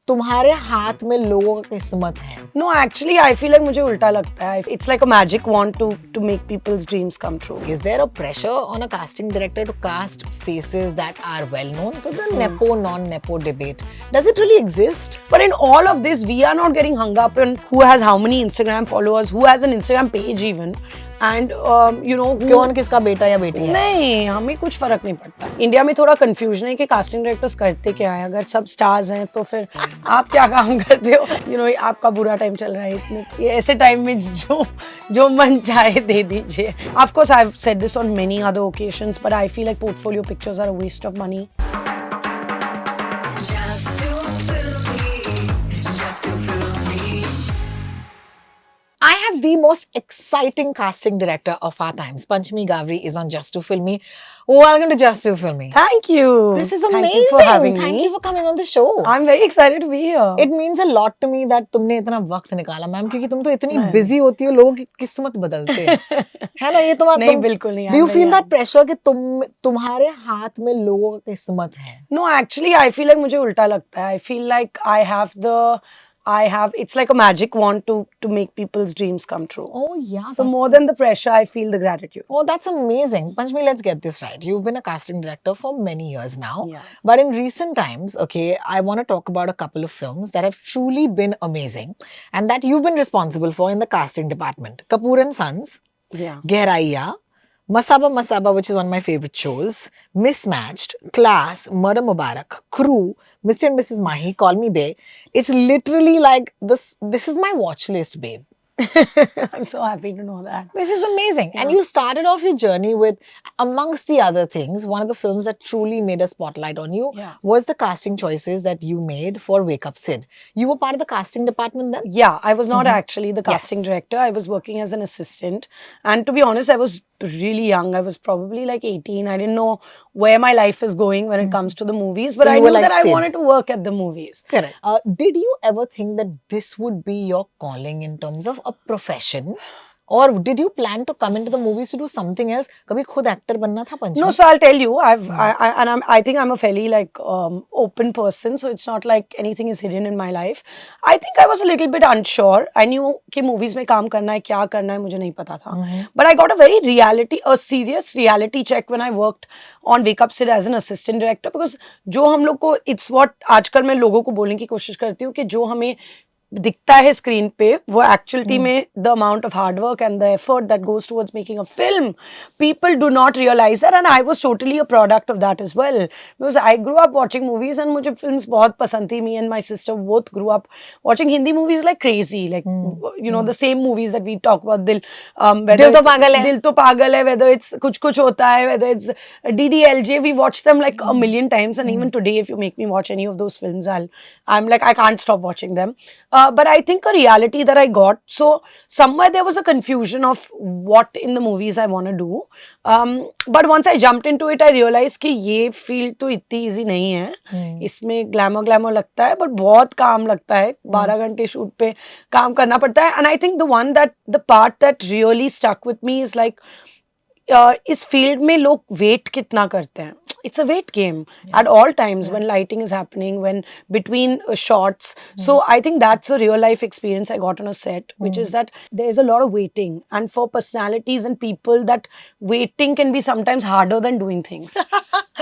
तुम्हारे हाथ में लोगों का किस्मत है? No, actually, I feel like मुझे उल्टा लगता है. It's like a magic wand to make people's dreams come true. Is there a pressure on a casting director to cast faces that are well known? So the nepo non-nepo debate, does it really exist? But in all of this, we are not getting hung up on who has how many Instagram followers, who has an Instagram page even. And कौन किसका बेटा या बेटी है? नहीं, हमें कुछ फर्क नहीं पड़ता. इंडिया में थोड़ा कंफ्यूजन है कि कास्टिंग डायरेक्टर्स करते क्या है. अगर सब स्टार्स हैं तो फिर आप क्या काम करते हो? आपका बुरा टाइम चल रहा है, ये ऐसे टाइम में जो मन चाहे दे दीजिए. Of course, I've said this on many other occasions, but I feel like portfolio pictures are a waste of money. I have the most exciting casting director of our times. Panchami Ghavri is on Just to Film Me. Welcome to Just to Film Me. Thank you. This is amazing. Thank you for having me. Thank you for coming on the show. I'm very excited to be here. It means a lot to me that तुमने इतना वक्त निकाला ma'am, क्योंकि तुम तो इतनी busy होती हो, लोगों की किस्मत बदलते हैं. है ना, ये नहीं, बिल्कुल नहीं. Do you feel that pressure कि तुम्हारे हाथ में लोगों का किस्मत है? No, actually, I feel like मुझे उल्टा लगता है. I feel like it's like a magic wand to make people's dreams come true. Oh yeah. So more than the pressure, I feel the gratitude. Oh, that's amazing. Panchami, let's get this right. You've been a casting director for many years now. Yeah. But in recent times, okay, I want to talk about a couple of films that have truly been amazing and that you've been responsible for in the casting department. Kapoor and Sons, Yeah. Gehraiya, Masaba Masaba, which is one of my favorite shows, Mismatched, Class, Murder Mubarak, Crew, Mr. and Mrs. Mahi, Call Me Bae. It's literally like this is my watch list, babe. I'm so happy to know that. This is amazing. Yeah. And you started off your journey with, amongst the other things, one of the films that truly made a spotlight on you was the casting choices that you made for Wake Up Sid. You were part of the casting department then? Yeah, I was not actually the casting director. I was working as an assistant. And to be honest, I was really young. I was probably like 18. I didn't know where my life is going when it comes to the movies. But so I knew like that Sid. I wanted to work at the movies. Correct. Did you ever think that this would be your calling in terms of a profession? Or did you plan to come into the movies to do something else? कभी खुद actor बनना था Panchami? No, so I'll tell you. I think I'm a fairly open person, so it's not like anything is hidden in my life. I think I was a little bit unsure. I knew कि movies में काम करना है, क्या करना है, मुझे नहीं पता था. But I got a serious reality check when I worked on Wake Up Sid as an assistant director, because जो हम लोग को, it's what आजकल मैं लोगों को बोलने की कोशिश करती हूँ कि जो हमें दिखता है स्क्रीन पे वो एक्चुअली में the amount of hard work and the effort that goes towards making a film, people do not realise that. And I was totally a product of that as well, because I grew up watching movies and मुझे films बहुत पसंद थी. Me and my sister both grew up watching Hindi movies like crazy, like you know the same movies that we talk about. Dil To पागल है, whether it's कुछ कुछ होता है, whether it's DDLJ, we watched them like a million times, and even today if you make me watch any of those films, I'm like I can't stop watching them. But I think a reality that I got, so somewhere there was a confusion of what in the movies I want to do. But once I jumped into it, I realized कि ये field तो इतनी easy नहीं है. इसमें glamour लगता है, but बहुत काम लगता है. 12 घंटे shoot पे काम करना पड़ता है. And I think the part that really stuck with me is like, इस field में लोग wait कितना करते हैं. It's a wait game at all times when lighting is happening, when between shots. So I think that's a real life experience I got on a set, which is that there's a lot of waiting. And for personalities and people, that waiting can be sometimes harder than doing things.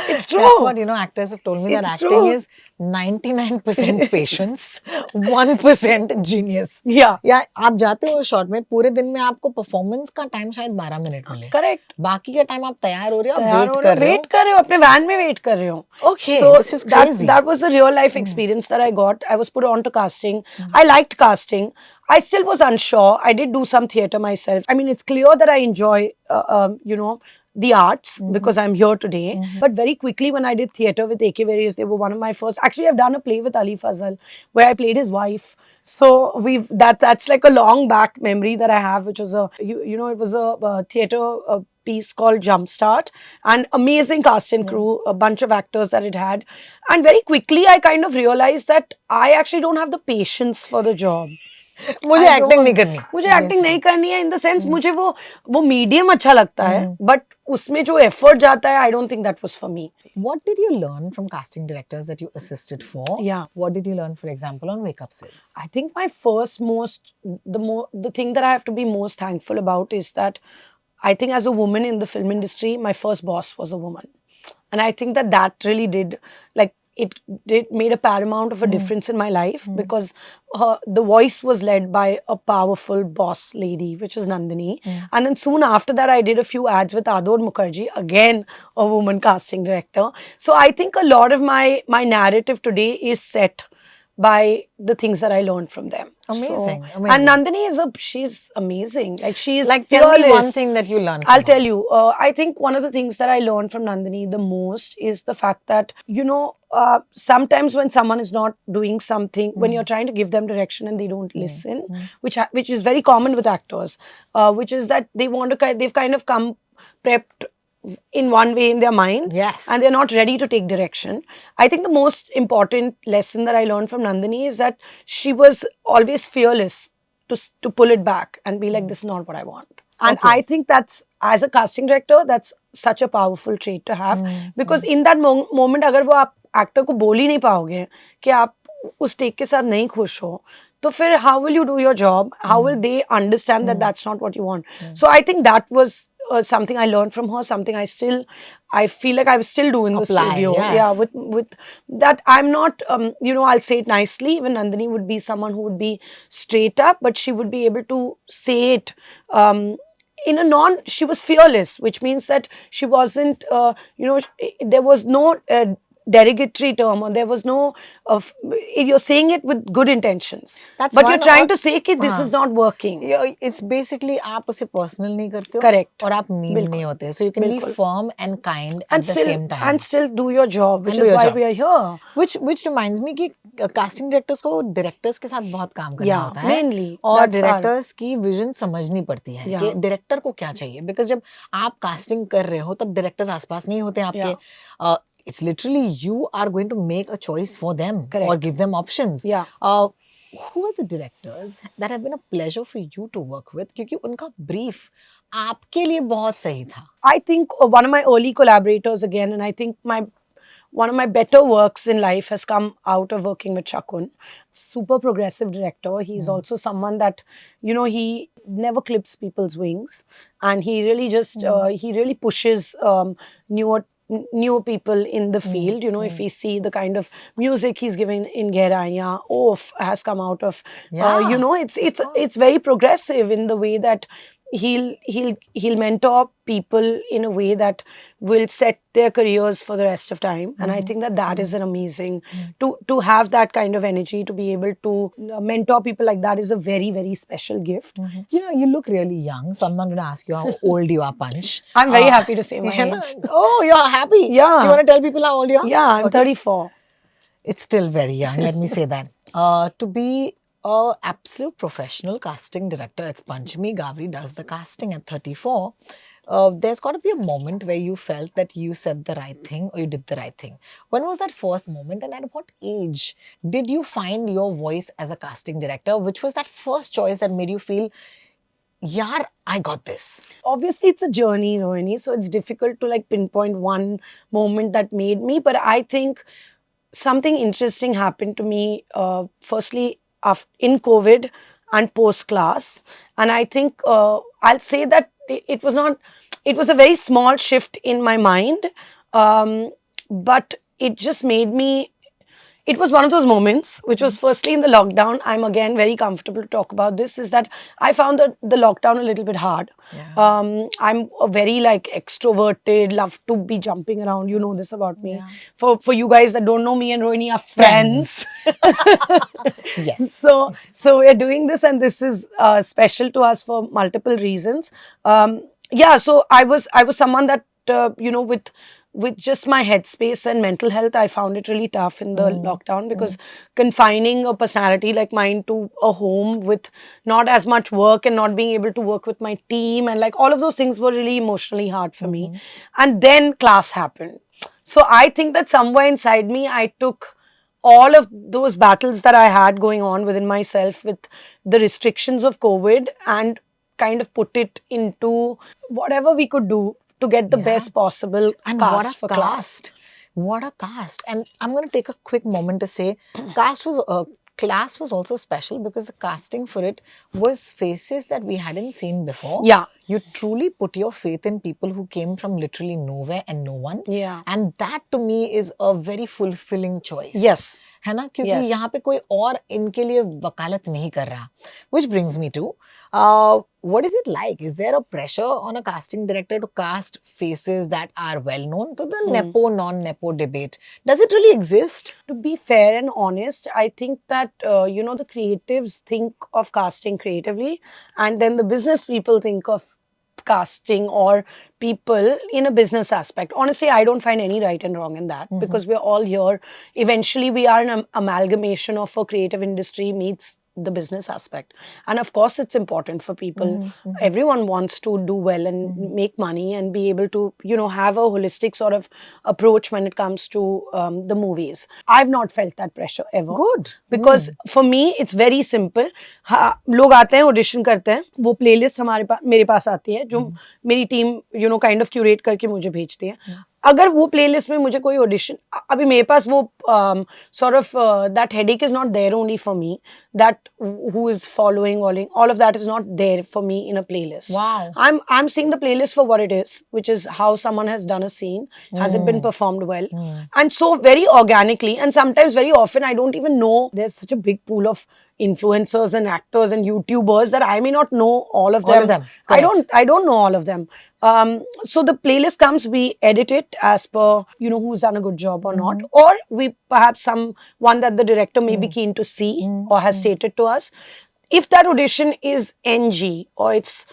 It's true. That's what, actors have told me, that acting is 99% patience, 1% genius. Yeah. या आप जाते हो shot में, पूरे दिन में आपको performance का टाइम शायद 12 मिनट मिले. Correct. बाकी का टाइम आप तैयार हो रहे हो, वेट कर रहे हो, अपने वैन में वेट कर रहे हो. Okay, so this is crazy. That was a real life experience that I got. I was put on to casting. I liked casting. I still was unsure. I did do some theatre myself. I mean, it's clear that I enjoy, the arts because I'm here today. But very quickly when I did theatre with AK Various, they were one of my first. Actually, I've done a play with Ali Fazal where I played his wife. So that's like a long back memory that I have, which was it was a theatre piece called Jumpstart, and amazing cast and crew, a bunch of actors that it had. And very quickly I kind of realized that I actually don't have the patience for the job. मुझे acting नहीं करनी, मुझे acting नहीं करनी है in the sense मुझे वो medium अच्छा लगता है, हम्म। बट उसमें जो एफर्ट जाता है, I don't think that was for me. What did you learn from casting directors that you assisted for? Yeah. What did you learn, for example, on Wake Up Sid? I think my first the thing that I have to be most thankful about is that I think as a woman in the film industry, my first boss was a woman. And I think that really did, like, it did made a paramount of a difference in my life because the voice was led by a powerful boss lady, which is Nandini. And then soon after that, I did a few ads with Ador Mukherjee, again a woman casting director. So I think a lot of my narrative today is set by the things that I learned from them. Amazing, So, amazing. and Nandini she's amazing. Like, she's Like, tell me fearless. one thing that you learned. I'll tell you. I think one of the things that I learned from Nandini the most is the fact that, sometimes when someone is not doing something, when you're trying to give them direction and they don't listen, which is very common with actors, which is that they've kind of come prepped in one way in their mind, Yes. and they're not ready to take direction. I think the most important lesson that I learned from Nandini is that she was always fearless to pull it back and be like, this is not what I want. And Okay. I think that's, as a casting director, that's such a powerful trait to have, because in that moment अगर वो आप actor को बोल ही नहीं पाओगे कि आप उस टेक के साथ नहीं खुश हो, तो फिर how will you do your job? How will they understand that that's not what you want? So I think that was something I learned from her, something I feel like I still do in the Apply, studio. yes. Yeah, with that, I'm not, I'll say it nicely. Even Nandini would be someone who would be straight up, but she would be able to say it in a she was fearless, which means that she wasn't, there was no derogatory term, or there was no, you're saying it with good intentions. That's but you're one trying और- to say that this is not working. It's basically आप उसे personal नहीं करते हो, Correct. और आप mean बिल्कुल. नहीं होते. So you can be बिल्कुल. firm and kind And at the still, same time. and still do your job, which And do is your why job. we are here. Which reminds me कि casting directors को directors के साथ बहुत काम करना Yeah, होता है, mainly. और That's our- directors की vision समझनी पड़ती है Yeah. कि director को क्या चाहिए. Because जब आप casting कर रहे हो तब directors आसपास नहीं होते आपके. Yeah. It's literally you are going to make a choice for them. Correct. Or give them options. Yeah. Who are the directors that have been a pleasure for you to work with? क्योंकि उनका brief आपके लिए बहुत सही था. I think one of my early collaborators again, and I think one of my better works in life has come out of working with Shakun. Super progressive director. He's also someone that, he never clips people's wings, and he really just he really pushes newer people in the field. If we see the kind of music he's given in Gehraiyaan, has come out of, Yeah, it's very progressive in the way that he'll mentor people in a way that will set their careers for the rest of time. And I think that is an amazing, to have that kind of energy, to be able to mentor people like that is a very, very special gift. You look really young, so I'm not going to ask you how old you are, Panch. I'm very happy to say my है ना? age. Oh, you're happy? Yeah. Do you want to tell people how old you are? Yeah, I'm Okay. 34. It's still very young, let me say that. To be an absolute professional casting director, it's Panchami Ghavri does the casting at 34. There's got to be a moment where you felt that you said the right thing or you did the right thing. When was that first moment, and at what age did you find your voice as a casting director? Which was that first choice that made you feel, yaar, I got this? Obviously, it's a journey, Rohini, so it's difficult to pinpoint one moment that made me, but I think something interesting happened to me, firstly in COVID and post class. And I think I'll say that it was a very small shift in my mind, but it just made me, it was one of those moments, which was firstly in the lockdown. I'm again very comfortable to talk about this, is that I found the lockdown a little bit hard. Yeah. I'm a very extroverted, love to be jumping around. You know this about me. Yeah. For you guys that don't know, me and Rohini are friends. Yes. So we're doing this, and this is special to us for multiple reasons. So I was someone that, with just my headspace and mental health, I found it really tough in the lockdown, because confining a personality like mine to a home with not as much work and not being able to work with my team, and all of those things were really emotionally hard for me. And then class happened. So I think that somewhere inside me, I took all of those battles that I had going on within myself with the restrictions of COVID, and kind of put it into whatever we could do to get the Yeah. best possible And what a cast for Class. cast. What a cast. And I'm going to take a quick moment to say cast was Class was also special because the casting for it was faces that we hadn't seen before. Yeah. You truly put your faith in people who came from literally nowhere and no one. Yeah. And that to me is a very fulfilling choice. Yes. है ना, क्योंकि Yes. यहाँ पे कोई और इनके लिए वकालत नहीं कर रहा. Which brings me to what is it like? Is there a pressure on a casting director to cast faces that are well known? To the nepo non-nepo debate, does it really exist? To be fair and honest, I think that the creatives think of casting creatively, and then the business people think of casting or people in a business aspect. Honestly, I don't find any right and wrong in that, because we're all here. Eventually, we are an amalgamation of a creative industry meets the business aspect, and of course it's important for people. Everyone wants to do well and make money and be able to have a holistic sort of approach when it comes to the movies. I've not felt that pressure ever. Good. Because for me it's very simple. हाँ, लोग आते हैं, audition करते हैं, वो playlist हमारे पास मेरे पास आती है जो मेरी टीम काइंड ऑफ क्यूरेट करके मुझे भेजती है. अगर वो प्लेलिस्ट में मुझे कोई ऑडिशन, अभी मेरे पास वो sort of that headache is not there only for me, that who is following all of that is not there for me in a playlist. Wow. I'm seeing the playlist for what it is, which is how someone has done a scene, has it been performed well, and so very organically, and sometimes very often I don't even know. There's such a big pool of influencers and actors and YouTubers that I may not know all of them. All of them. I don't know all of them. So the playlist comes, we edit it as per who's done a good job or not, or we perhaps someone that the director may be keen to see or has stated to us. If that audition is NG or it's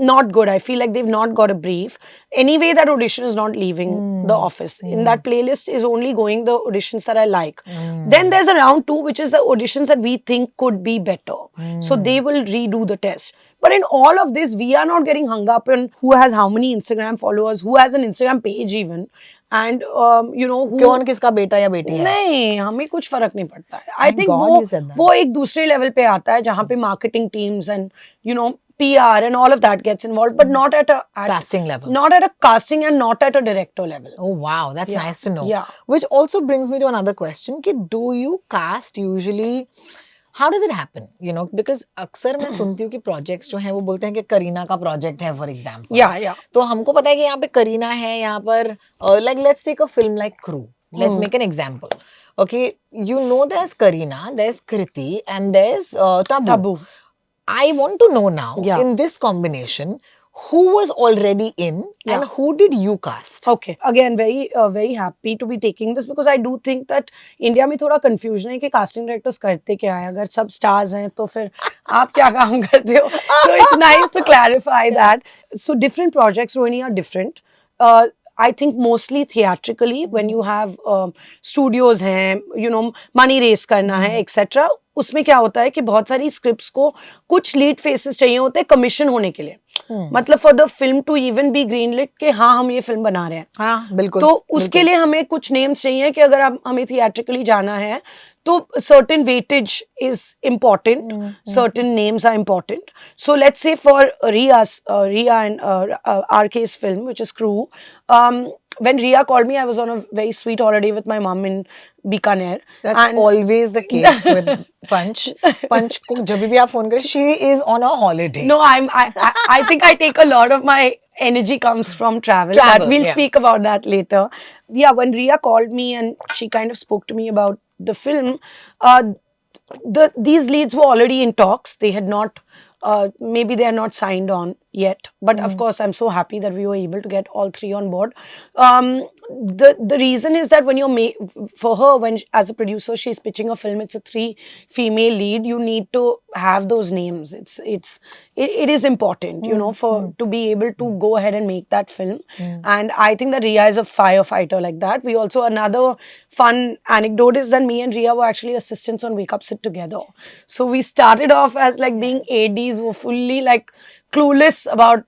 not good, I feel like they've not got a brief. Anyway, that audition is not leaving the office. In that playlist is only going the auditions that I like. Then there's a round 2, which is the auditions that we think could be better. So they will redo the test. But in all of this, we are not getting hung up on who has how many Instagram followers, who has an Instagram page even. And who, कौन किसका बेटा या बेटी है? नहीं, हमें कुछ फर्क नहीं पड़ता है. I think God you said that. वो एक दूसरे लेवल पे आता है जहाँ पे marketing teams and PR and all of that gets involved, but not at a Casting level. Not at a casting and not at a director level. Oh wow, that's nice to know. Yeah. Which also brings me to another question कि do you cast usually? How does it happen? Because अक्सर मैं सुनती हूँ कि projects जो हैं वो बोलते हैं कि करीना का project है, for example. Yeah. तो हमको पता है कि यहाँ पे करीना है, यहाँ पर like let's take a film like Crew. Let's make an example. Okay, there's Kareena, there's Kriti, and there's Tabu. I want to know now, in this combination, who was already in and who did you cast? Okay. Again, very happy to be taking this, because I do think that India में थोड़ा confusion है कि casting directors करते क्या है. अगर सब stars हैं तो फिर आप क्या काम करते हो? So it's nice to clarify that. So different projects, Rohini, are different. I think mostly theatrically, when you have studios हैं, money raise करना है, etc. उसमें क्या होता है कि बहुत सारी स्क्रिप्ट्स को कुछ लीड फेसेस चाहिए होते हैं कमीशन होने के लिए. मतलब for the film to even be green lit कि हाँ हम ये फिल्म बना रहे हैं. हाँ, बिल्कुल. तो उसके लिए हमें कुछ नेम्स चाहिए कि अगर हमें थिएट्रिकली जाना है तो certain weightage is important, certain names are important. So let's say for Riya and RK's film, which is Crew, when Riya called me, I was on a very sweet holiday with my mom in Bikaner. That's always the case with Panch. Panch को जब भी आप phone करें, she is on a holiday. No, I think I take a lot of my energy comes from travel. But we'll speak about that later. Yeah, when Riya called me and she kind of spoke to me about the film, these leads were already in talks. They had not, maybe they are not signed on yet. But of course, I'm so happy that we were able to get all three on board. The reason is that when you're for her, when as a producer she's pitching a film, it's a 3 female lead. You need to have those names. It is important, for to be able to go ahead and make that film. And I think that Riya is a firefighter like that. We also, another fun anecdote is that me and Riya were actually assistants on Wake Up Sid together. So we started off as like being ADs 20s were fully like clueless about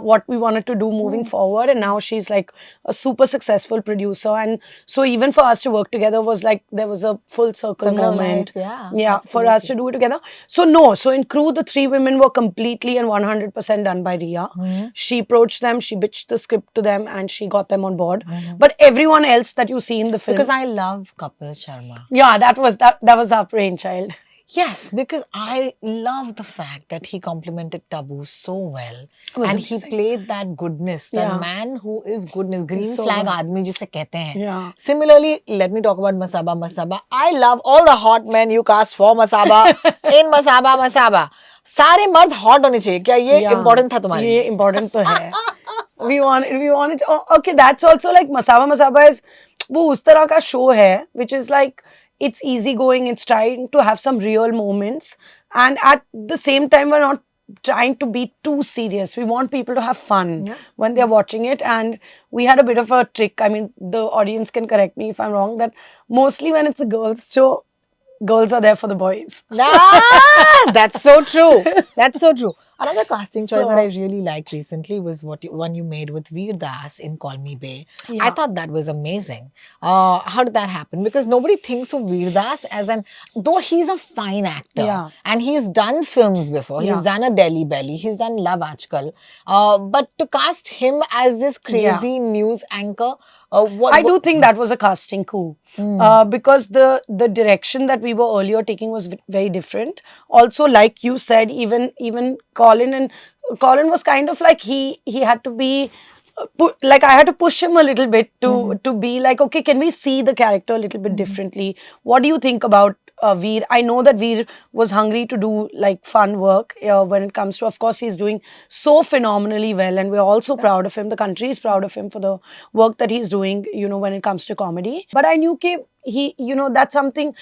what we wanted to do moving forward, and now she's like a super successful producer. And so even for us to work together was like there was a full circle Circle of moment. life, yeah, Yeah, for us to absolutely. do it together. So no, so in Crew, the three women were completely and 100% done by Ria. She approached them, she bitched the script to them, and she got them on board. But everyone else that you see in the film, Because I love Kapil Sharma. yeah, that was our brainchild. Yes, because I love the fact that he complimented Tabu so well. It was And he amazing. played that goodness, the Yeah. man who is goodness, green so flag good. आदमी जिसे कहते हैं. Yeah. Similarly, let me talk about Masaba Masaba. I love all the hot men you cast for Masaba in Masaba Masaba. सारे मर्द hot होने चाहिए. क्या ये Yeah, important था तुम्हारे ये लिए? important तो है. We wanted. Oh, okay, that's also like Masaba Masaba is वो उस तरह का show है, which is like it's easygoing. It's trying to have some real moments, and at the same time, we're not trying to be too serious. We want people to have fun when they're watching it, and we had a bit of a trick. I mean, the audience can correct me if I'm wrong. That mostly when it's a girls' show, girls are there for the boys. Ah, that's so true. That's so true. Another casting choice that I So really liked recently was one you made with Veer Das in Call Me Bae. I yeah. thought that was amazing. How did that happen? Because nobody thinks of Veer Das as though he's a fine actor Yeah. and he's done films before. Yeah. He's done a Delhi Belly. He's done Love Aajkal. But to cast him as this crazy news anchor, I do think that was a casting coup because the direction that we were earlier taking was very different. Also, like you said, even Colin was kind of like he had to be. Like I had to push him a little bit to be like, okay, can we see the character a little bit differently? What do you think about Veer? I know that Veer was hungry to do like fun work when it comes to, of course, he's doing so phenomenally well, and we're also proud of him. The country is proud of him for the work that he's doing, when it comes to comedy. But I knew he, that's something,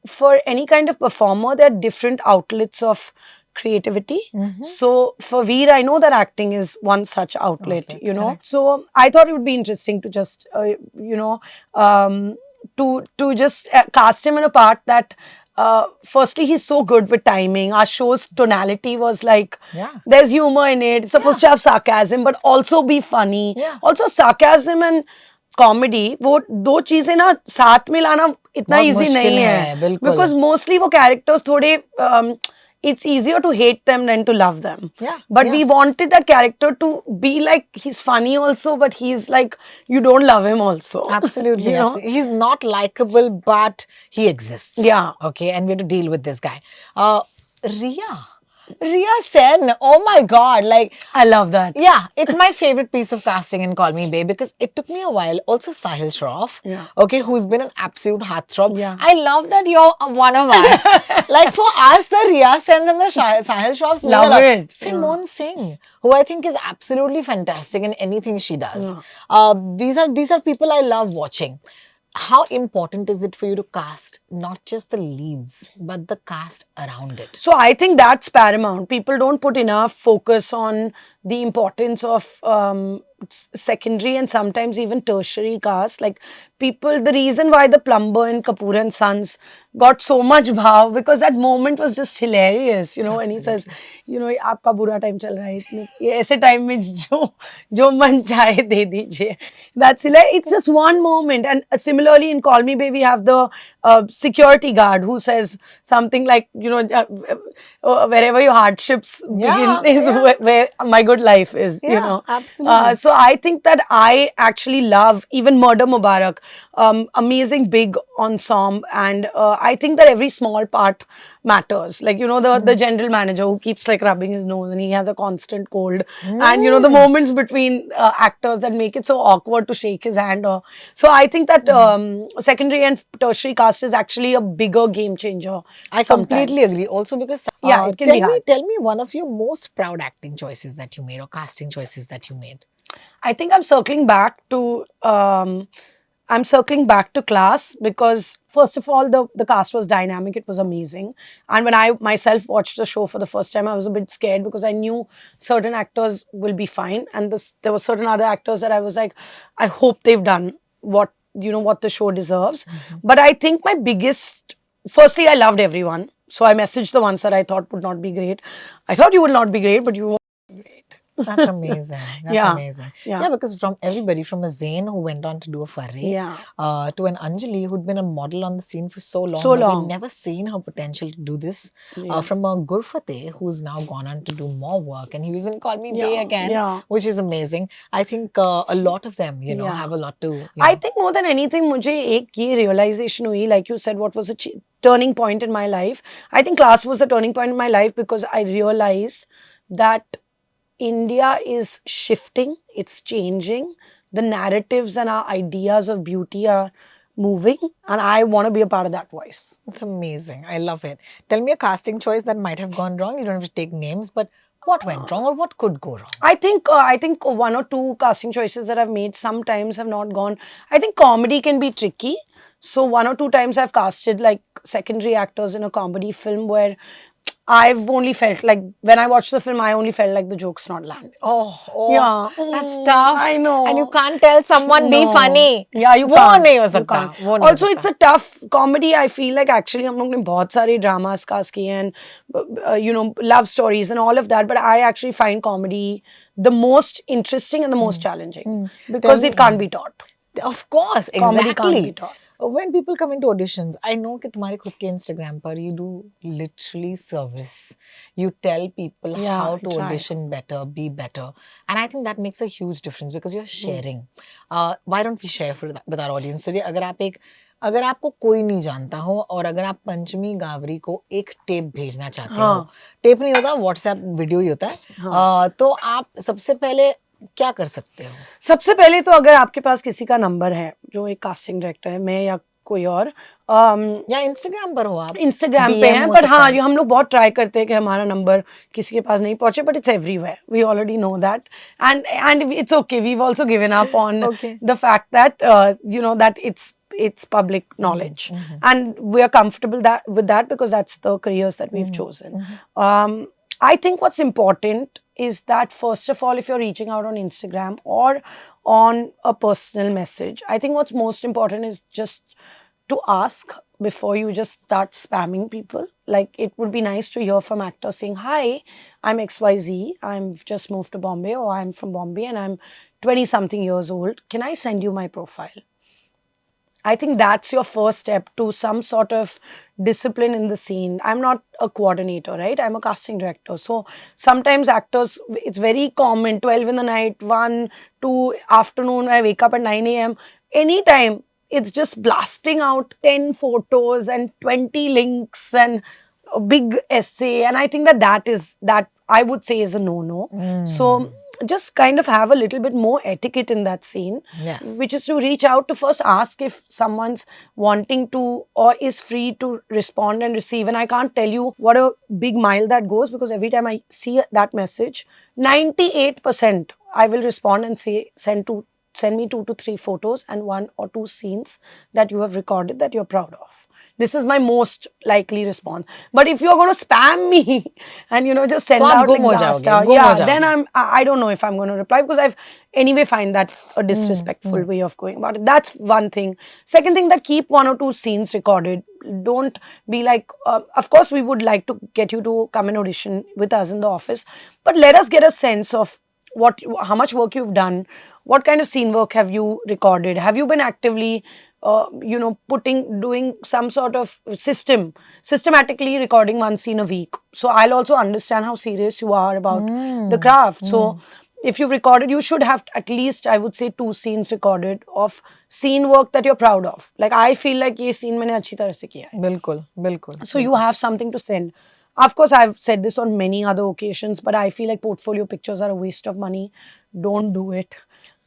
for any kind of performer, there are different outlets of creativity. So for Veer, I know that acting is one such outlet, correct. So I thought it would be interesting to just, to just cast him in a part that, firstly, he's so good with timing. Our show's tonality was like, there's humor in it. It's supposed to have sarcasm, but also be funny. Also, sarcasm and comedy वो दो चीजें ना साथ में लाना इतना बहुत easy मुश्किल नहीं है, है बिल्कुल। बिकॉज मोस्टली वो कैरेक्टर्स थोड़े it's easier to hate them than to love them. But we wanted that character to be like he's funny also, but he's like you don't love him also. Absolutely, absolutely. He's not likable, but he exists. Yeah. Okay, and we have to deal with this guy. Ria Sen, oh my God, like I love that. Yeah, it's my favorite piece of casting in Call Me Bae because it took me a while. Also, Sahil Shroff, okay, who's been an absolute heartthrob. I love that you're one of us. Like for us, the Ria Sens and the Sahil Shroffs mean a lot. Simone Singh, who I think is absolutely fantastic in anything she does. These are people I love watching. How important is it for you to cast not just the leads, but the cast around it? So I think that's paramount. People don't put enough focus on the importance of secondary and sometimes even tertiary cast. Like people, the reason why the plumber in Kapoor and Sons got so much bhav because that moment was just hilarious, when he says, आपका बुरा time चल रहा है इसमें ये ऐसे time में जो मन चाहे दे दीजिए. That's hilarious. It's just one moment. And similarly in Call Me Bae, we have the security guard who says something like, wherever your hardships begin is where my good life is, Absolutely. So I think that I actually love even Murder Mubarak, amazing big ensemble, and I think that every small part matters. Like, the general manager who keeps like rubbing his nose and he has a constant cold, and the moments between actors that make it so awkward to shake his hand. So I think that secondary and tertiary cast is actually a bigger game changer. I completely agree. Also because it can be hard. Tell me one of your most proud acting choices that you made or casting choices that you made. I think I'm circling back to Class because first of all the cast was dynamic. It was amazing, and when I myself watched the show for the first time, I was a bit scared because I knew certain actors will be fine, and there were certain other actors that I was like, I hope they've done what the show deserves. But I think my biggest, firstly, I loved everyone. So I messaged the ones that I thought would not be great. I thought you would not be great, but you were great. That's amazing. That's Yeah. amazing. Yeah. Yeah, because from everybody, from a Zayn who went on to do a Farre, Yeah. to an Anjali who'd been a model on the scene for so long, So but long. we'd never seen her potential to do this. Yeah. From a Gurfateh who's now gone on to do more work, and he was in Call Me Bae Yeah. again, Yeah. which is amazing. I think a lot of them, you know, Yeah. have a lot to. You I know. think more than anything, मुझे एक ये realization हुई, like you said, what was a turning point in my life. I think Class was a turning point in my life because I realized that India is shifting, it's changing. The narratives and our ideas of beauty are moving, and I want to be a part of that voice. It's amazing. I love it. Tell me a casting choice that might have gone wrong. You don't have to take names, but what went wrong or what could go wrong? I think one or two casting choices that I've made sometimes have not gone. I think comedy can be tricky. So one or two times I've casted like secondary actors in a comedy film where I've only felt like when I watched the film, I only felt like the joke's not landing. Oh, Yeah. that's tough. I know. And you can't tell someone be No. funny. Yeah, you वो can't. नहीं हो You सकता. can't. वो नहीं हो Also, सकता. it's a tough comedy. I feel like actually हम लोग ने बहुत सारे dramas cast किए and you know, love stories and all of that. But I actually find comedy the most interesting and the most challenging because it can't be taught. Of course, Comedy can't be exactly. taught. When people come into auditions, I know कि तुम्हारे खुद के Instagram पर you do literally service. You tell people Yeah, how I to try. audition better, be better, and I think that makes a huge difference because you're sharing. Why don't we share with our audience today? अगर आपको कोई नहीं जानता हो और अगर आप पंचमी गावरी को एक टेप भेजना चाहते हो, टेप नहीं होता, व्हाट्सएप वीडियो ही होता है, तो आप सबसे पहले क्या कर सकते हो? सबसे पहले तो अगर आपके पास किसी का नंबर है जो एक कास्टिंग डायरेक्टर है, मैं या कोई और या इंस्टाग्राम पर हो आप, इंस्टाग्राम पे हैं, पर हाँ हम लोग बहुत ट्राई करते हैं कि हमारा नंबर किसी के पास नहीं पहुंचे, but it's everywhere, we already know that and it's okay, we have also given up on the fact that you know that it's public knowledge, and we are comfortable with that because that's the careers that we've chosen. I think what's important is that first of all, if you're reaching out on Instagram or on a personal message, I think what's most important is just to ask before you just start spamming people. Like, it would be nice to hear from actors saying, hi, I'm XYZ, I'm just moved to Bombay, or I'm from Bombay and I'm 20 something years old, can I send you my profile? I think that's your first step to some sort of discipline in the scene. I'm not a coordinator, right? I'm a casting director. So sometimes actors, it's very common, 12 in the night, 1, 2 afternoon, I wake up at 9 a.m. Anytime, it's just blasting out 10 photos and 20 links and a big essay. And I think that I would say is a no-no. So just kind of have a little bit more etiquette in that scene, which is to reach out to first ask if someone's wanting to or is free to respond and receive. And I can't tell you what a big mile that goes, because every time I see that message, 98% I will respond and say, send me 2 to 3 photos and 1 or 2 scenes that you have recorded that you're proud of. This is my most likely response. But if you're going to spam me and, you know, just send out like blast out, then I don't know if I'm going to reply, because I've anyway find that a disrespectful way of going about it. That's one thing. Second thing, that keep 1 or 2 scenes recorded. Don't be like, of course we would like to get you to come and audition with us in the office, but let us get a sense of how much work you've done, what kind of scene work have you recorded, have you been actively you know, doing some sort of systematically recording 1 scene a week. So I'll also understand how serious you are about the craft. So if you've recorded, you should have at least, I would say, 2 scenes recorded of scene work that you're proud of. Like, I feel like ये scene मैंने अच्छी तरह से किया है. बिल्कुल, बिल्कुल. So you have something to send. Of course, I've said this on many other occasions, but I feel like portfolio pictures are a waste of money. Don't do it.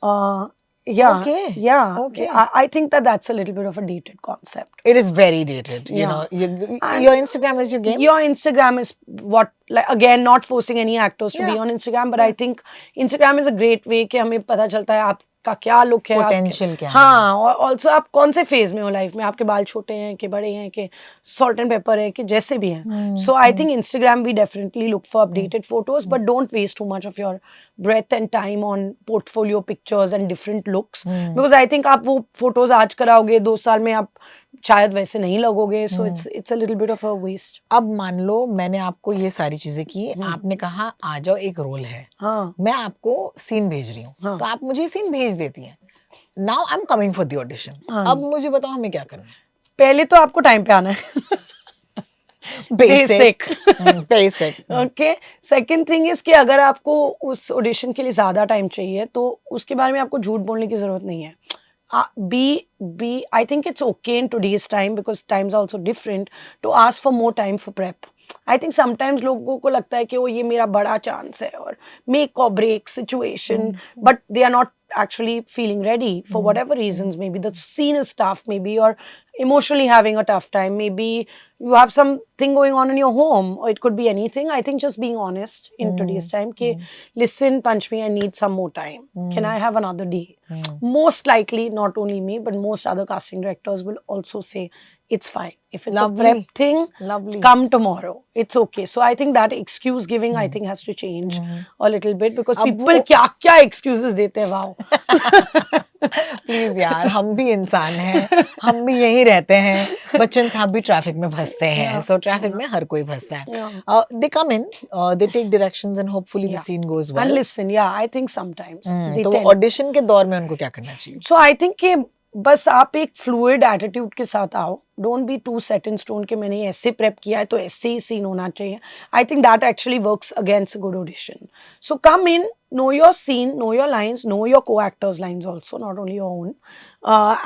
Okay. I think that's a little bit of a dated concept. It is very dated. You know, your Instagram is your game. Your Instagram is what, like, again, not forcing any actors to be on Instagram, but I think Instagram is a great way कि हमें पता चलता है आपका क्या look है, potential क्या है. हाँ, और ऑल्सो आप कौन से फेज में हो लाइफ में, आपके बाल छोटे हैं कि बड़े हैं कि सॉल्ट एंड पेपर है कि जैसे भी हैं. So I think Instagram we definitely look for updated photos, but don't waste too much of your breath and time on portfolio pictures and different looks, because I think आप वो photos आज कराओगे, 2 साल में आप शायद वैसे नहीं लगोगे, so it's a little bit of a waste. अब मान लो मैंने आपको ये सारी चीजें की, आपने कहा आ जाओ एक रोल है, हाँ मैं आपको सीन भेज रही हूँ, हाँ। तो आप मुझे सीन भेज देती हैं. Now I am coming for the audition. हाँ। अब मुझे बताओ हमें क्या करना है. पहले तो आपको टाइम पे आना है. Basic. Basic. Okay. Second thing is कि अगर आपको उस ऑडिशन के लिए ज्यादा टाइम चाहिए तो उसके बारे में आपको झूठ बोलने की जरूरत नहीं है. Be I think it's okay in today's time because times are also different to ask for more time for prep. I think sometimes लोगों को लगता है कि वो ये मेरा बड़ा चांस है और make or break situation, but they are not actually feeling ready for whatever reasons. Maybe the scene is tough, maybe you're emotionally having a tough time, maybe you have something going on in your home, or it could be anything. I think just being honest in today's time, कि listen, Panchami, I need some more time. Can I have another day? Most likely, not only me, but most other casting directors will also say, it's fine. If it's Lovely. a prep thing, Lovely. come tomorrow. It's okay. So I think that excuse giving, I think, has to change a little bit because people क्या excuses देते हैं, wow. Please यार, हम भी इंसान हैं, हम भी यहीं रहते हैं. बच्चन साहब भी ट्रैफिक में फंसते हैं, सो ट्रैफिक में हर कोई फंसता है. They come in, they take directions and hopefully the scene goes well. And listen, yeah, I think sometimes they तो tend. ऑडिशन के दौर में उनको क्या करना चाहिए? So I think कि बस आप एक फ्लूइड एटीट्यूड के साथ आओ. Don't be too set in stone कि मैंने ऐसे प्रेप किया है तो ऐसे ही सीन होना चाहिए. I think that actually works against good audition. So come in, know your scene, know your lines, know your co actors lines also, not only your own.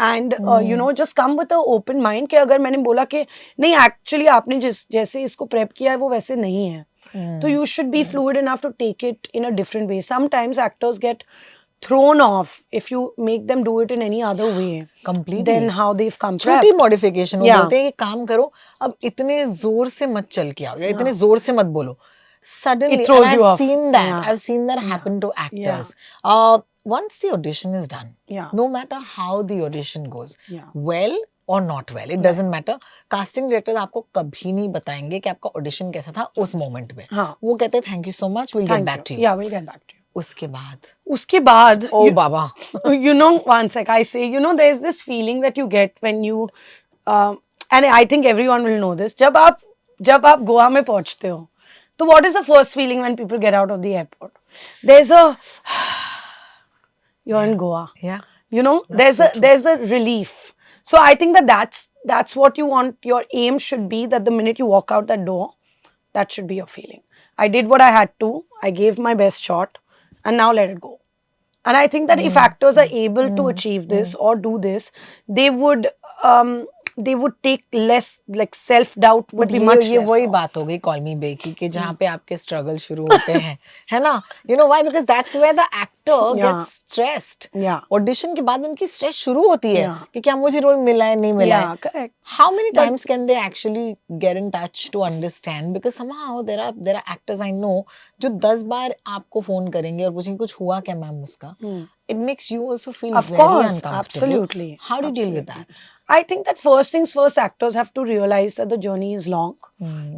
And you know just come with a open mind कि अगर मैंने बोला कि नहीं actually आपने जैसे इसको prep किया है वो वैसे नहीं है, तो you should be fluid enough to take it in a different way. Sometimes actors get thrown off if you make them do it in any other way. Completely. Then how they've come छोटी prepped. Modification. वो Yeah. बोलते हैं कि काम करो, अब इतने जोर से मत चल के आओ या इतने जोर से मत बोलो. Suddenly, It throws and I've you off. seen that. Yeah. I've seen that happen to actors. Once the audition is done, Yeah. no matter how the audition goes, Yeah. well or not well, it doesn't matter. Casting directors आपको कभी नहीं बताएंगे कि आपका audition कैसा था उस moment में. हाँ. वो कहते हैं thank you so much, we'll get Thank back you. to you. Yeah, we'll get back to you. उसके बाद you, Baba. you know, one sec, I say, you know, there's this feeling that you get when you, and I think everyone will know this, जब आप गोवा में पहुंचते हो, तो what is the first feeling when people get out of the airport? There's a, you're in Goa. Yeah. You know, That's there's a relief. So I think that's what you want. Your aim should be that the minute you walk out that door, that should be your feeling. I did what I had to. I gave my best shot, and now let it go. And I think that if actors are able to achieve this or do this, they would take less, like self-doubt would be much ये less. वही बात हो गई call मी बे की कि जहाँ पे आपके स्ट्रगल शुरू होते हैं, है ना? You know why? Because that's where the actor gets stressed. Yeah. Audition के बाद उनकी स्ट्रेस शुरू होती है Yeah. कि क्या मुझे रोल मिला है नहीं मिला है. Yeah, correct. How many times can they actually get in touch to understand? Because somehow there are actors I know जो 10 बार आपको फोन करेंगे और पूछेंगे कुछ हुआ क्या मैम उसका. It makes you also feel Of very course, uncomfortable. absolutely. How do you deal with that? I think that first things first, actors have to realize that the journey is long.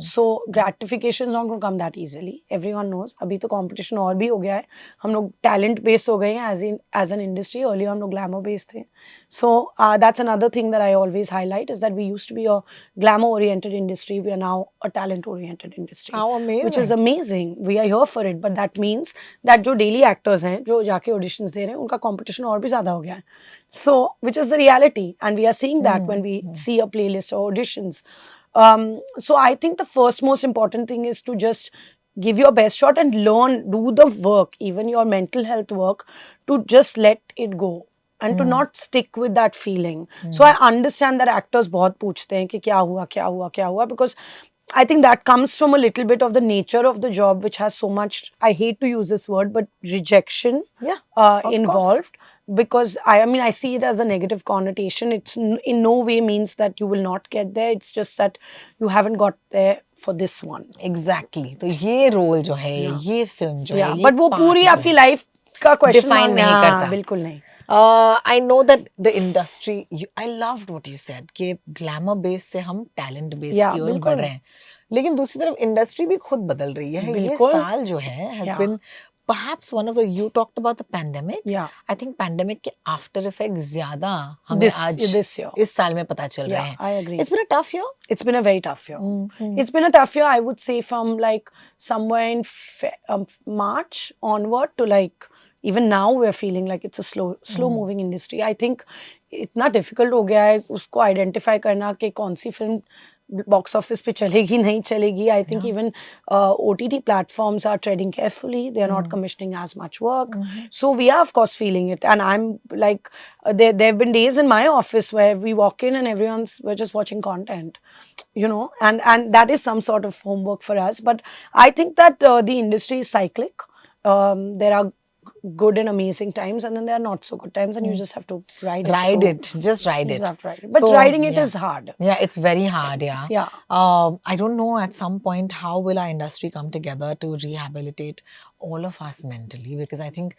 So gratification is not going to come that easily. Everyone knows. अभी तो competition और भी हो गया है. हम लोग talent based हो गए हैं as an industry. Earlier हम लोग glamour based थे. So that's another thing that I always highlight is that we used to be a glamour oriented industry. We are now a talent oriented industry. How amazing! Which is amazing. We are here for it. But that means that जो daily actors हैं, जो जाके auditions दे रहे हैं, उनका competition और भी ज़्यादा हो गया है. So, which is the reality, and we are seeing that when we see a playlist or auditions. So I think the first most important thing is to just give your best shot and learn, do the work, even your mental health work, to just let it go and to not stick with that feeling. So I understand that actors बहुत पूछते हैं कि क्या हुआ, because I think that comes from a little bit of the nature of the job, which has so much, I hate to use this word, but rejection involved. Course. Because I see it as a negative connotation. It's in no way means that you will not get there. It's just that you haven't got there for this one. Exactly. तो ये role जो है, ये film जो है, but वो पूरी आपकी लाइफ का क्वेश्चन define नहीं करता. बिल्कुल नहीं. I know that the industry, I loved what you said कि glamour base से हम talent base की ओर बढ़ रहे हैं. लेकिन दूसरी तरफ इंडस्ट्री भी खुद बदल रही है. ये साल जो है has been perhaps one of the, you talked about the pandemic. Yeah. I think pandemic के after effects ज़्यादा हमें आज this year. इस साल में पता चल रहे Yeah, हैं. I agree. It's been a tough year. It's been a very tough year. Mhm. It's been a tough year, I would say, from like somewhere in March onward to like even now we're feeling like it's a slow moving industry. I think इतना difficult हो गया है उसको identify करना कि कौन सी film box office पे चलेगी नहीं चलेगी. I think even OTT platforms are treading carefully. They are not commissioning as much work. So we are of course feeling it. And I'm like, there have been days in my office where we walk in and we're just watching content, you know, and that is some sort of homework for us. But I think that the industry is cyclic. There are good and amazing times, and then there are not so good times, and you just have to ride it. Just ride You it. just have to ride it. But riding it is hard. Yeah, it's very hard. Yeah. Yeah. I don't know at some point how will our industry come together to rehabilitate all of us mentally, because I think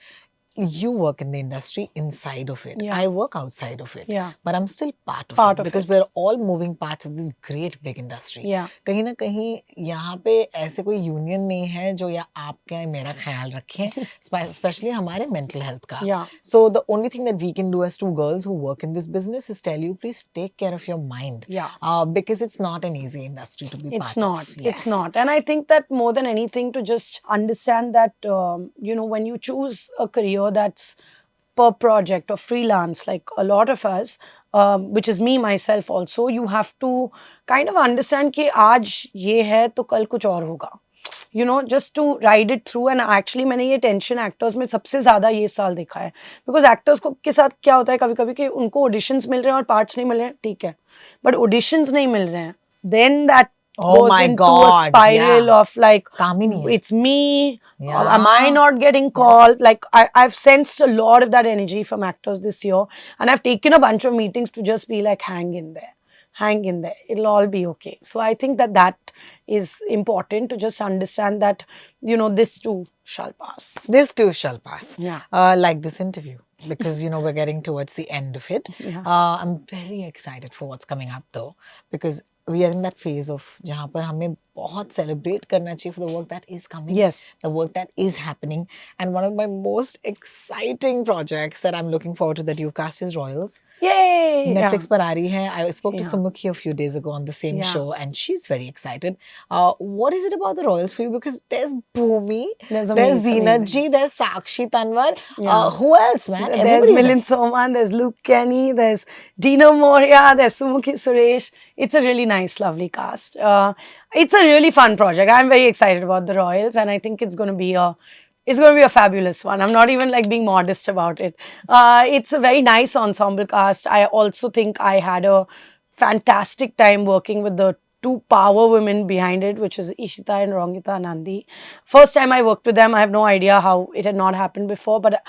you work in the industry inside of it. Yeah. I work outside of it. Yeah. But I'm still part Part of it of because we're all moving parts of this great big industry. Yeah. कहीं ना कहीं यहाँ पे ऐसे कोई union नहीं है जो या आपका मेरा ख्याल रखे, especially हमारे mental health का. Yeah. So the only thing that we can do as two girls who work in this business is tell you, please take care of your mind. Yeah. Because it's not an easy industry to be part of. It's not. And I think that more than anything, to just understand that, you know, when you choose a career that's per project or freelance, like a lot of us, which is me myself also, you have to kind of understand कि आज ये है तो कल कुछ और होगा. You know, just to ride it through. And actually मैंने ये tension actors में सबसे ज़्यादा ये साल देखा है. Because actors को के साथ क्या होता है कभी-कभी कि उनको auditions मिल रहे हैं और parts नहीं मिल रहे हैं, ठीक है. But auditions नहीं मिल रहे हैं. Then that goes into a spiral of like, it's me, am I not getting called? Like I've sensed a lot of that energy from actors this year, and I've taken a bunch of meetings to just be like, hang in there, it'll all be okay. So I think that is important, to just understand that, you know, this too shall pass. Yeah. Like this interview, because you know we're getting towards the end of it. Yeah. I'm very excited for what's coming up though, because we are in that phase of जहाँ पर हमें बहुत celebrate करना चाहिए for the work that is coming. Yes. The work that is happening. And one of my most exciting projects that I'm looking forward to that you've cast is Royals. Yay! Netflix पर आ रही है. I spoke to Sumukhi a few days ago on the same show, and she's very excited. What is it about the Royals for you? Because there's Bhumi, there's Zeenat Ji, there's Sakshi Tanwar. Who else, man? There's Milind Soman, there's Luke Kenny, there's Dino Moria, there's Sumukhi Suresh. It's a really nice, lovely cast. It's a really fun project. I'm very excited about the Royals, and I think it's going to be a fabulous one. I'm not even like being modest about it. It's a very nice ensemble cast. I also think I had a fantastic time working with the two power women behind it, which is Ishita and Rongita Nandi. First time I worked with them, I have no idea how it had not happened before, but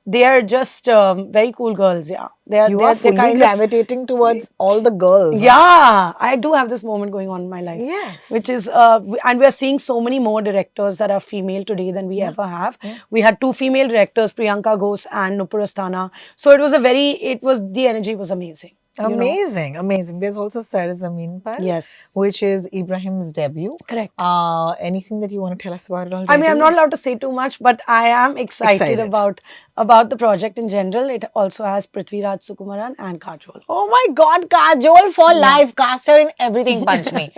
they are just very cool girls. Yeah, they're fully gravitating towards all the girls. Yeah, I do have this moment going on in my life. Yes, which is and we're seeing so many more directors that are female today than we ever have. We had two female directors, Priyanka Ghosh and Nupur Asthana. So the energy was amazing. Amazing. There's also Sar Zameen Par, yes, which is Ibrahim's debut. Correct. Anything that you want to tell us about it already? I mean, I'm not allowed to say too much, but I am excited about the project in general. It also has Prithvi Raj Sukumaran and Kajol. Oh my God, Kajol for life. Cast her in everything, Panchami.